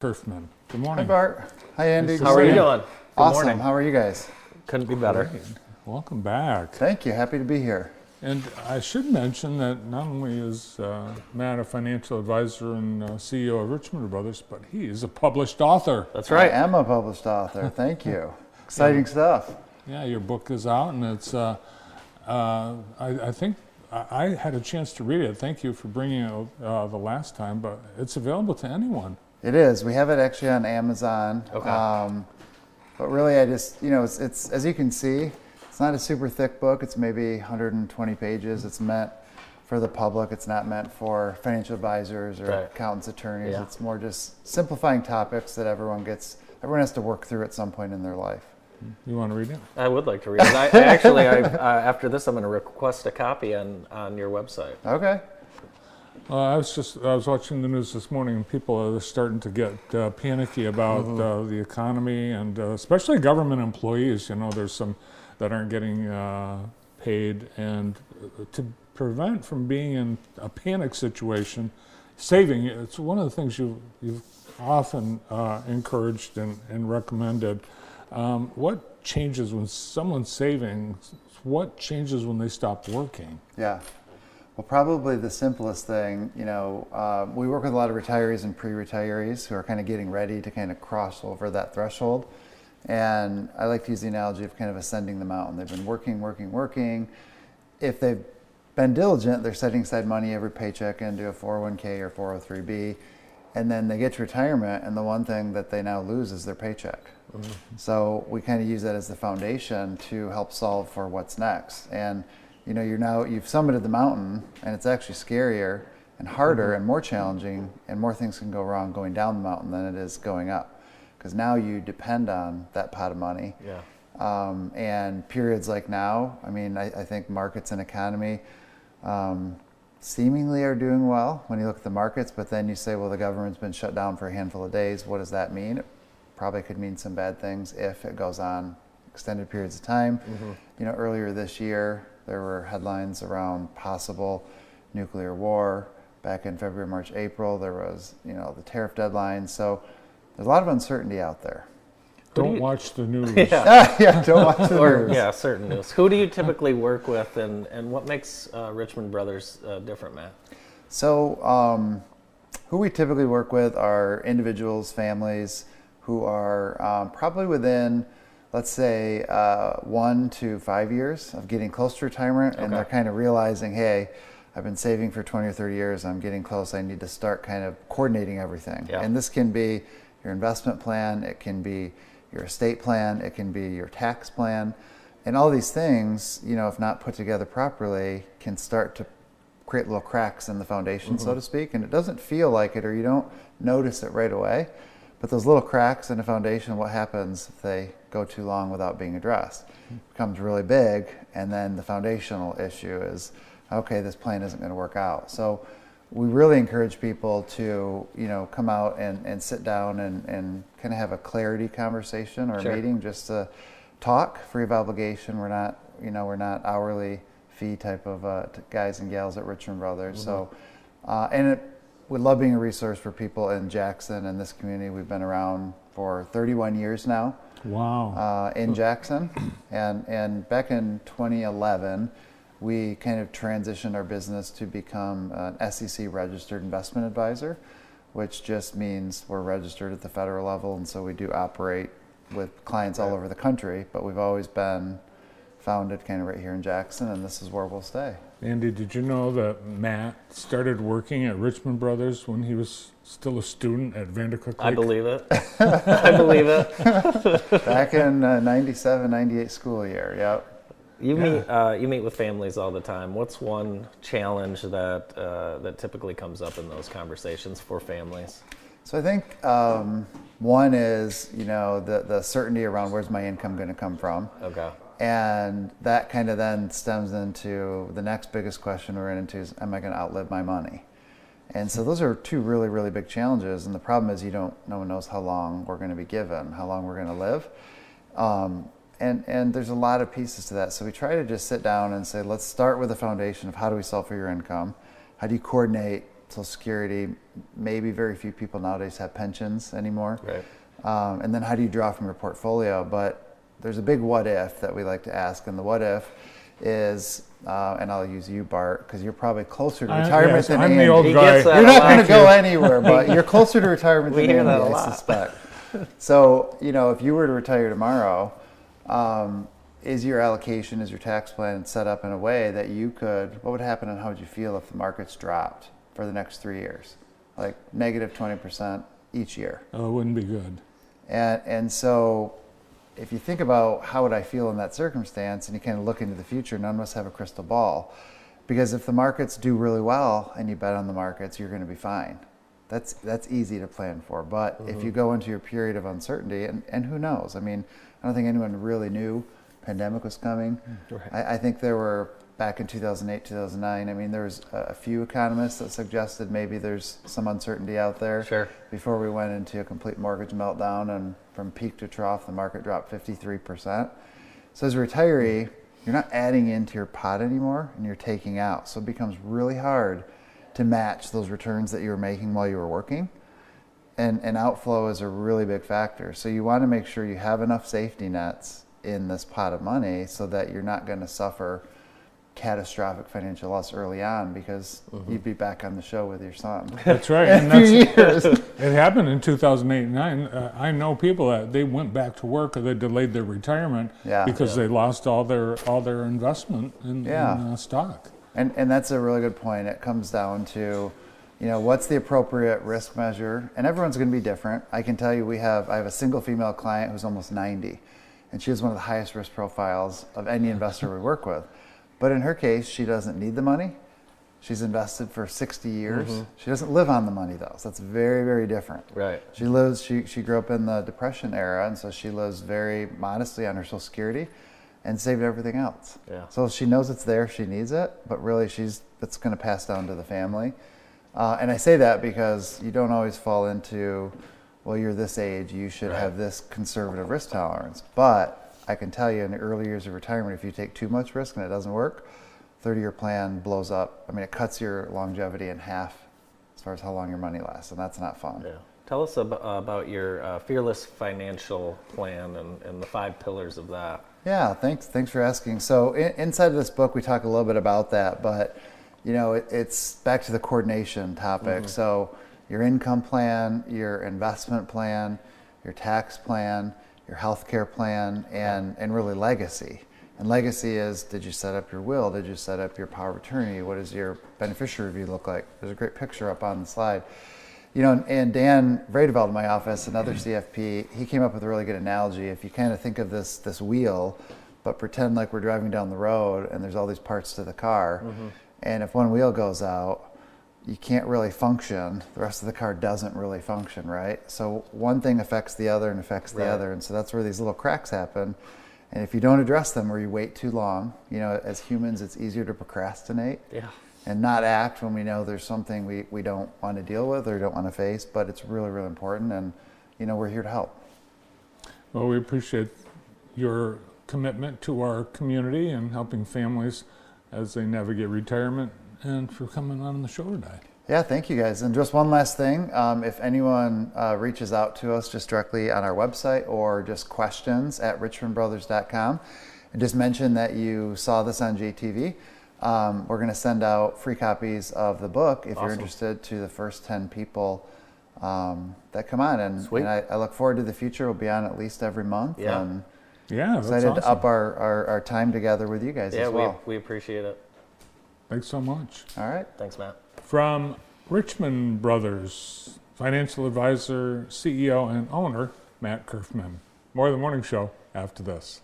Curfman. Good Hi, morning. Bart. Hi, Andy. Nice to Good How are morning. you doing? Good Awesome. morning. How are you guys? Couldn't be better. Great. Welcome back. Thank you. Happy to be here. And I should mention that not only is Matt a financial advisor and CEO of Richmond Brothers, but he is a published author. That's right. I am a published author. Thank you. Exciting stuff. Yeah, your book is out, and it's. I think I had a chance to read it. Thank you for bringing it the last time, but it's available to anyone. It is. We have it actually on Amazon. Okay. But really, I just, it's as you can see, it's not a super thick book. It's maybe 120 pages. It's meant for the public. It's not meant for financial advisors or Right. accountants, attorneys. Yeah. It's more just simplifying topics that everyone has to work through at some point in their life. You want to read it? I would like to read it. I after this, I'm going to request a copy on your website. Okay. I was watching the news this morning, and people are starting to get panicky about the economy, and especially government employees. You know, there's some that aren't getting paid, and to prevent from being in a panic situation, saving, it's one of the things you've often encouraged and recommended. What changes when someone's saving? What changes when they stop working? Yeah. Well, probably the simplest thing, we work with a lot of retirees and pre-retirees who are kind of getting ready to kind of cross over that threshold. And I like to use the analogy of kind of ascending the mountain. They've been working. If they've been diligent, they're setting aside money every paycheck into a 401k or 403b. And then they get to retirement, and the one thing that they now lose is their paycheck. Mm-hmm. So we kind of use that as the foundation to help solve for what's next. And you've summited the mountain, and it's actually scarier and harder and more challenging, and more things can go wrong going down the mountain than it is going up, because now you depend on that pot of money. Yeah. And periods like now, I think markets and economy seemingly are doing well when you look at the markets, but then you say, well, the government's been shut down for a handful of days. What does that mean? It probably could mean some bad things if it goes on extended periods of time. Mm-hmm. Earlier this year, there were headlines around possible nuclear war. Back in February, March, April, there was, the tariff deadline. So there's a lot of uncertainty out there. Don't watch the news. Yeah, don't watch the news. Yeah, certain news. Who do you typically work with, and what makes Richmond Brothers different, Matt? So who we typically work with are individuals, families who are probably within, let's say, 1 to 5 years of getting close to retirement. Okay. And they're kind of realizing, hey, I've been saving for 20 or 30 years. I'm getting close. I need to start kind of coordinating everything. Yeah. And this can be your investment plan. It can be your estate plan. It can be your tax plan. And all these things, if not put together properly, can start to create little cracks in the foundation, mm-hmm. so to speak. And it doesn't feel like it, or you don't notice it right away. But those little cracks in the foundation, what happens if they go too long without being addressed? It becomes really big, and then the foundational issue is, okay, this plan isn't going to work out. So we really encourage people to, come out and sit down and kind of have a clarity conversation or Sure. a meeting just to talk, free of obligation. We're not hourly fee type of guys and gals at Richmond Brothers. Mm-hmm. So, we love being a resource for people in Jackson and this community. We've been around for 31 years now. Wow. In Jackson. And back in 2011, we kind of transitioned our business to become an SEC registered investment advisor, which just means we're registered at the federal level. And so we do operate with clients all over the country, but we've always been founded kind of right here in Jackson, and this is where we'll stay. Andy, did you know that Matt started working at Richmond Brothers when he was still a student at Vandercook Lake? I believe it. I believe it. Back in 97, 98 school year, yep. You meet with families all the time. What's one challenge that typically comes up in those conversations for families? So I think one is, the certainty around where's my income going to come from. Okay. And that kind of then stems into the next biggest question we're into is, am I going to outlive my money? And so those are two really, really big challenges. And the problem is no one knows how long we're going to be given, how long we're going to live. And there's a lot of pieces to that. So we try to just sit down and say, let's start with the foundation of how do we solve for your income? How do you coordinate Social Security. Maybe very few people nowadays have pensions anymore. Right. And then how do you draw from your portfolio? But there's a big what if that we like to ask, and the what if is, and I'll use you, Bart, because you're probably closer to retirement than I'm Andy. the old He guy. gets that You're a not lot. going to go anywhere, but you're closer to retirement We than hear Andy, that a I lot. suspect. So, if you were to retire tomorrow, is your allocation, is your tax plan set up in a way that you could, what would happen and how would you feel if the markets dropped for the next 3 years? Like negative 20% each year. Oh, it wouldn't be good. And so if you think about how would I feel in that circumstance, and you kind of look into the future, none of us have a crystal ball. Because if the markets do really well and you bet on the markets, you're going to be fine. That's easy to plan for. But if you go into your period of uncertainty, and who knows? I mean, I don't think anyone really knew pandemic was coming. Right. I think there were, back in 2008, 2009, I mean, there was a few economists that suggested maybe there's some uncertainty out there. Sure. Before we went into a complete mortgage meltdown, and from peak to trough, the market dropped 53%. So as a retiree, you're not adding into your pot anymore, and you're taking out. So it becomes really hard to match those returns that you were making while you were working. And outflow is a really big factor. So you want to make sure you have enough safety nets in this pot of money so that you're not going to suffer catastrophic financial loss early on, because you'd be back on the show with your son. That's right. In And a few years. it happened in 2008 and 9. I know people that they went back to work or they delayed their retirement because they lost all their investment in stock. And that's a really good point. It comes down to, what's the appropriate risk measure? And everyone's going to be different. I can tell you I have a single female client who's almost 90, and she has one of the highest risk profiles of any investor we work with. But in her case, she doesn't need the money. She's invested for 60 years. She doesn't live on the money, though. So that's very, very different. Right. She grew up in the Depression era, and so she lives very modestly on her Social Security and saved everything else. Yeah. So she knows it's there if she needs it, but really it's going to pass down to the family. And I say that because you don't always fall into, well, you're this age, you should have this conservative risk tolerance. But I can tell you, in the early years of retirement, if you take too much risk and it doesn't work, 30-year plan blows up. I mean, it cuts your longevity in half as far as how long your money lasts, and that's not fun. Yeah. Tell us about your Fearless Financial Plan and the 5 pillars of that. Yeah, thanks for asking. So inside of this book, we talk a little bit about that, but it's back to the coordination topic. So your income plan, your investment plan, your tax plan, your healthcare plan, and really legacy. And legacy is, did you set up your will? Did you set up your power of attorney? What does your beneficiary review look like? There's a great picture up on the slide. And Dan Vredeveld in my office, another CFP, he came up with a really good analogy. If you kind of think of this wheel, but pretend like we're driving down the road and there's all these parts to the car, and if one wheel goes out, you can't really function. The rest of the car doesn't really function, right? So one thing affects the other and affects the other, and so that's where these little cracks happen. And if you don't address them or you wait too long, as humans, it's easier to procrastinate. Yeah. And not act when we know there's something we don't want to deal with or don't want to face, but it's really, really important, and we're here to help. Well, we appreciate your commitment to our community and helping families as they navigate retirement, and for coming on the show today. Yeah, thank you guys. And just one last thing, if anyone reaches out to us just directly on our website or just questions at richmondbrothers.com, and just mention that you saw this on JTV, we're going to send out free copies of the book if you're interested to the first 10 people that come on. And I look forward to the future. We'll be on at least every month. Yeah. And that's excited awesome. to up our time together with you guys as well. We appreciate it. Thanks so much. All right. Thanks, Matt. From Richmond Brothers, financial advisor, CEO, and owner, Matt Curfman. More of the Morning Show after this.